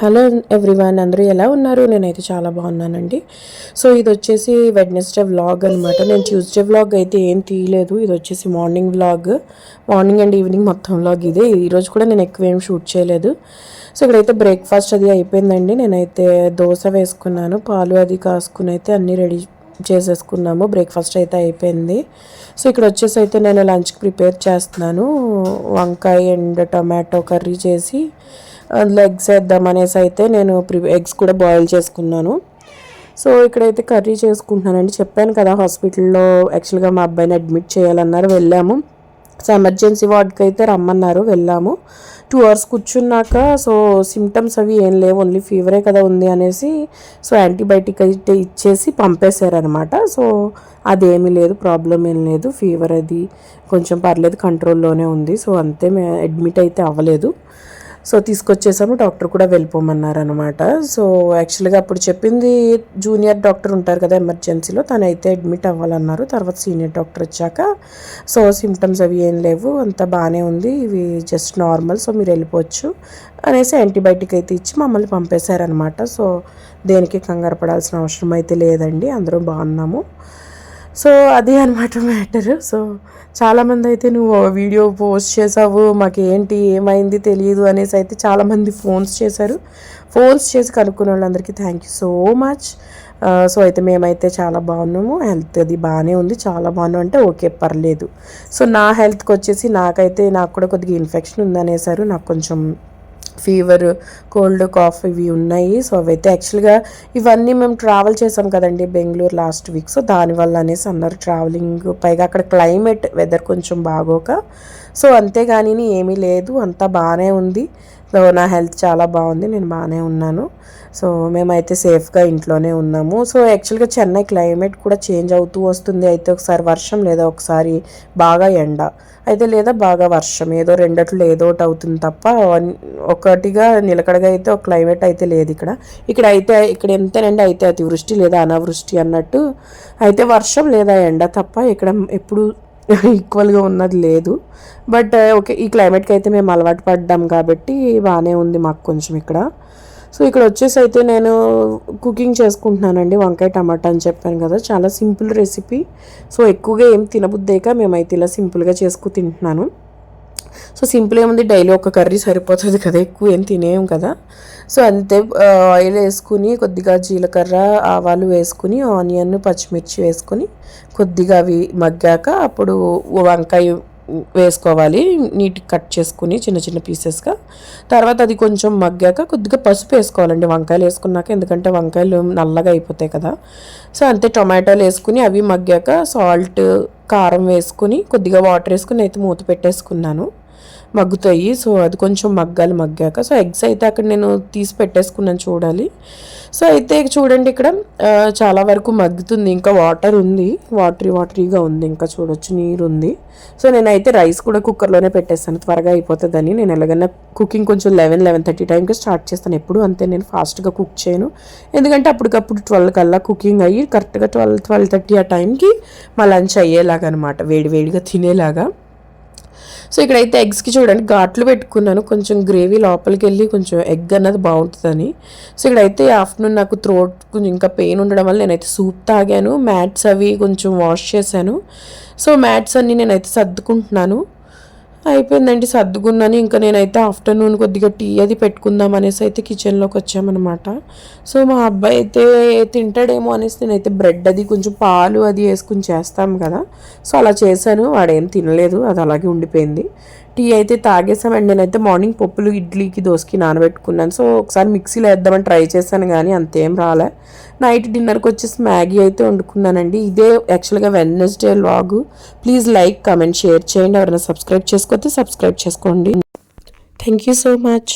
Hello everyone, అందరూ ఎలా ఉన్నారు? నేనైతే చాలా బాగున్నానండి. సో ఇది వచ్చేసి వెడ్నెస్డే వ్లాగ్ అనమాట. నేను ట్యూస్డే వ్లాగ్ అయితే ఏం తీయలేదు. ఇది వచ్చేసి morning vlog, morning and evening మొత్తం వ్లాగ్ ఇదే. ఈరోజు కూడా నేను ఎక్కువ ఏం షూట్ చేయలేదు. సో ఇక్కడైతే బ్రేక్ఫాస్ట్ అది అయిపోయిందండి. నేనైతే దోశ వేసుకున్నాను, పాలు అది కాసుకుని అయితే అన్నీ రెడీ చేసేసుకున్నాము. బ్రేక్ఫాస్ట్ అయితే అయిపోయింది. సో ఇక్కడ వచ్చేసి అయితే నేను లంచ్కి ప్రిపేర్ చేస్తున్నాను. వంకాయ అండ్ టమాటో కర్రీ చేసి అందులో ఎగ్స్ వేద్దాం అనేసి అయితే నేను ఎగ్స్ కూడా బాయిల్ చేసుకున్నాను. సో ఇక్కడైతే కర్రీ చేసుకుంటున్నానండి. చెప్పాను కదా, హాస్పిటల్లో యాక్చువల్గా మా అబ్బాయిని అడ్మిట్ చేయాలన్నారు, వెళ్ళాము. సో ఎమర్జెన్సీ వార్డ్కి అయితే రమ్మన్నారు, వెళ్ళాము. 2 hours కూర్చున్నాక సో సిమ్టమ్స్ అవి ఏం లేవు, ఓన్లీ ఫీవరే కదా ఉంది అనేసి సో యాంటీబయాటిక్ అయితే ఇచ్చేసి పంపేశారనమాట. సో అదేమీ లేదు, ప్రాబ్లం ఏం లేదు, ఫీవర్ అది కొంచెం పర్లేదు, కంట్రోల్లోనే ఉంది. సో అంతే, అడ్మిట్ అయితే అవ్వలేదు. సో తీసుకొచ్చేసాము, డాక్టర్ కూడా వెళ్ళిపోమన్నారు అనమాట. సో యాక్చువల్గా అప్పుడు చెప్పింది జూనియర్ డాక్టర్ ఉంటారు కదా ఎమర్జెన్సీలో, తనైతే అడ్మిట్ అవ్వాలన్నారు. తర్వాత సీనియర్ డాక్టర్ వచ్చాక సో సిమ్టమ్స్ అవి ఏం లేవు, అంతా బాగానే ఉంది, ఇవి జస్ట్ నార్మల్, సో మీరు వెళ్ళిపోవచ్చు అనేసి యాంటీబయాటిక్ అయితే ఇచ్చి మమ్మల్ని పంపేశారనమాట. సో దేనికి కంగారు పడాల్సిన అవసరం అయితే లేదండి, అందరం బాగున్నాము. సో అది అనమాట మ్యాటర్. సో చాలామంది అయితే నువ్వు వీడియో పోస్ట్ చేసావు, మాకు ఏంటి ఏమైంది తెలియదు అనేసి అయితే చాలామంది ఫోన్స్ చేశారు. ఫోన్స్ చేసి కనుక్కునే వాళ్ళందరికీ thank you so much. So అయితే మేమైతే చాలా బాగున్నాము, హెల్త్ అది బాగానే ఉంది, చాలా బాగున్నాం అంటే ఓకే పర్లేదు. సో నా హెల్త్కి వచ్చేసి నాకు కూడా కొద్దిగా ఇన్ఫెక్షన్ ఉందనేసారు. నాకు కొంచెం ఫీవర్, కోల్డ్, కాఫ్ ఇవి ఉన్నాయి. సో అవైతే యాక్చువల్గా ఇవన్నీ మేము ట్రావెల్ చేసాం కదండి బెంగళూరు లాస్ట్ వీక్. సో దానివల్ల అనేసి అన్నారు, ట్రావెలింగ్, పైగా అక్కడ క్లైమేట్ వెదర్ కొంచెం బాగోక. సో అంతేగాని ఏమీ లేదు, అంతా బాగానే ఉంది. సో నా హెల్త్ చాలా బాగుంది, నేను బాగానే ఉన్నాను. సో మేమైతే సేఫ్గా ఇంట్లోనే ఉన్నాము. సో యాక్చువల్గా చెన్నై క్లైమేట్ కూడా చేంజ్ అవుతూ వస్తుంది. అయితే ఒకసారి వర్షం, లేదా ఒకసారి బాగా ఎండ, అయితే లేదా బాగా వర్షం, ఏదో రెండట్లు ఏదో ఒకటి అవుతుంది తప్ప ఒకటిగా నిలకడగా అయితే ఒక క్లైమేట్ అయితే లేదు ఇక్కడ ఎంతనండి, అయితే అతివృష్టి లేదా అనావృష్టి అన్నట్టు, అయితే వర్షం లేదా ఎండ తప్ప ఇక్కడ ఎప్పుడు ఈక్వల్గా ఉన్నది లేదు. బట్ ఓకే, ఈ క్లైమేట్కి అయితే మేము అలవాటు పడ్డాం కాబట్టి బాగానే ఉంది మాకు కొంచెం ఇక్కడ. సో ఇక్కడ వచ్చేసి అయితే నేను కుకింగ్ చేసుకుంటున్నానండి, వంకాయ టమాటా అని చెప్పాను కదా, చాలా సింపుల్ రెసిపీ. సో ఎక్కువగా ఏం తినబుద్దేక మేమైతే ఇలా సింపుల్గా చేసుకు తింటున్నాను. సో సింపుల్ ఏముంది, డైలీ ఒక కర్రీ సరిపోతుంది కదా, ఎక్కువ ఏం తినేయం కదా. సో అంతే, ఆయిల్ వేసుకుని కొద్దిగా జీలకర్ర ఆవాలు వేసుకుని ఆనియన్ పచ్చిమిర్చి వేసుకొని కొద్దిగా అవి మగ్గాక అప్పుడు వంకాయ వేసుకోవాలి, నీట్గా కట్ చేసుకుని చిన్న చిన్న పీసెస్గా. తర్వాత అది కొంచెం మగ్గాక కొద్దిగా పసుపు వేసుకోవాలండి వంకాయలు వేసుకున్నాక, ఎందుకంటే వంకాయలు నల్లగా అయిపోతాయి కదా. సో అంతే, టొమాటోలు వేసుకుని అవి మగ్గాక సాల్ట్, కారం వేసుకుని కొద్దిగా వాటర్ వేసుకుని అయితే మూత పెట్టేసుకున్నాను, మగ్గుతాయి. సో అది కొంచెం మగ్గాక సో ఎగ్స్ అయితే అక్కడ నేను తీసి పెట్టేసుకున్నాను, చూడాలి. సో అయితే చూడండి, ఇక్కడ చాలా వరకు మగ్గుతుంది, ఇంకా వాటర్ ఉంది, వాటరీగా ఉంది, ఇంకా చూడొచ్చు నీరు ఉంది. సో నేనైతే రైస్ కూడా కుక్కర్లోనే పెట్టేస్తాను, త్వరగా అయిపోతుందని. నేను ఎలాగైనా కుకింగ్ కొంచెం 11-11:30 టైంకి స్టార్ట్ చేస్తాను ఎప్పుడు, అంతే. నేను ఫాస్ట్గా కుక్ చేయను, ఎందుకంటే అప్పటికప్పుడు 12 కల్లా కుకింగ్ అయ్యి కరెక్ట్గా 12-12:30 ఆ టైంకి మా లంచ్ అయ్యేలాగా అనమాట, వేడివేడిగా తినేలాగా. సో ఇక్కడైతే ఎగ్స్కి చూడండి ఘాట్లు పెట్టుకున్నాను, కొంచెం గ్రేవీ లోపలికి వెళ్ళి కొంచెం ఎగ్ అన్నది బాగుంటుందని. సో ఇక్కడైతే ఆఫ్టర్నూన్ నాకు థ్రోట్ కొంచెం ఇంకా పెయిన్ ఉండడం వల్ల నేనైతే సూప్ తాగాను, మ్యాట్స్ అవి కొంచెం వాష్ చేశాను. సో మ్యాట్స్ అన్నీ నేనైతే సర్దుకుంటున్నాను, అయిపోయిందండి సర్దుకున్నాను. ఇంకా నేనైతే ఆఫ్టర్నూన్ కొద్దిగా టీ అది పెట్టుకుందాం అనేసి అయితే కిచెన్లోకి వచ్చామన్నమాట. సో మా అబ్బాయి అయితే తింటాడేమో అనేసి నేనైతే బ్రెడ్ అది కొంచెం పాలు అది వేసుకుని చేస్తాం కదా, సో అలా చేశాను. వాడేం తినలేదు, అది అలాగే ఉండిపోయింది. టీ అయితే తాగేసామండి. నేనైతే మార్నింగ్ పప్పులు ఇడ్లీకి దోసకి నానబెట్టుకున్నాను. సో ఒకసారి మిక్సీలో వేద్దామని ట్రై చేశాను, కానీ అంతేం రాలే. నైట్ డిన్నర్కి వచ్చేసి మ్యాగీ అయితే వండుకున్నానండి. ఇదే యాక్చువల్గా Wednesday vlog. Please like, comment, share చేయండి. ఎవరైనా సబ్స్క్రైబ్ చేసుకోతే సబ్స్క్రైబ్ చేసుకోండి. Thank you so much.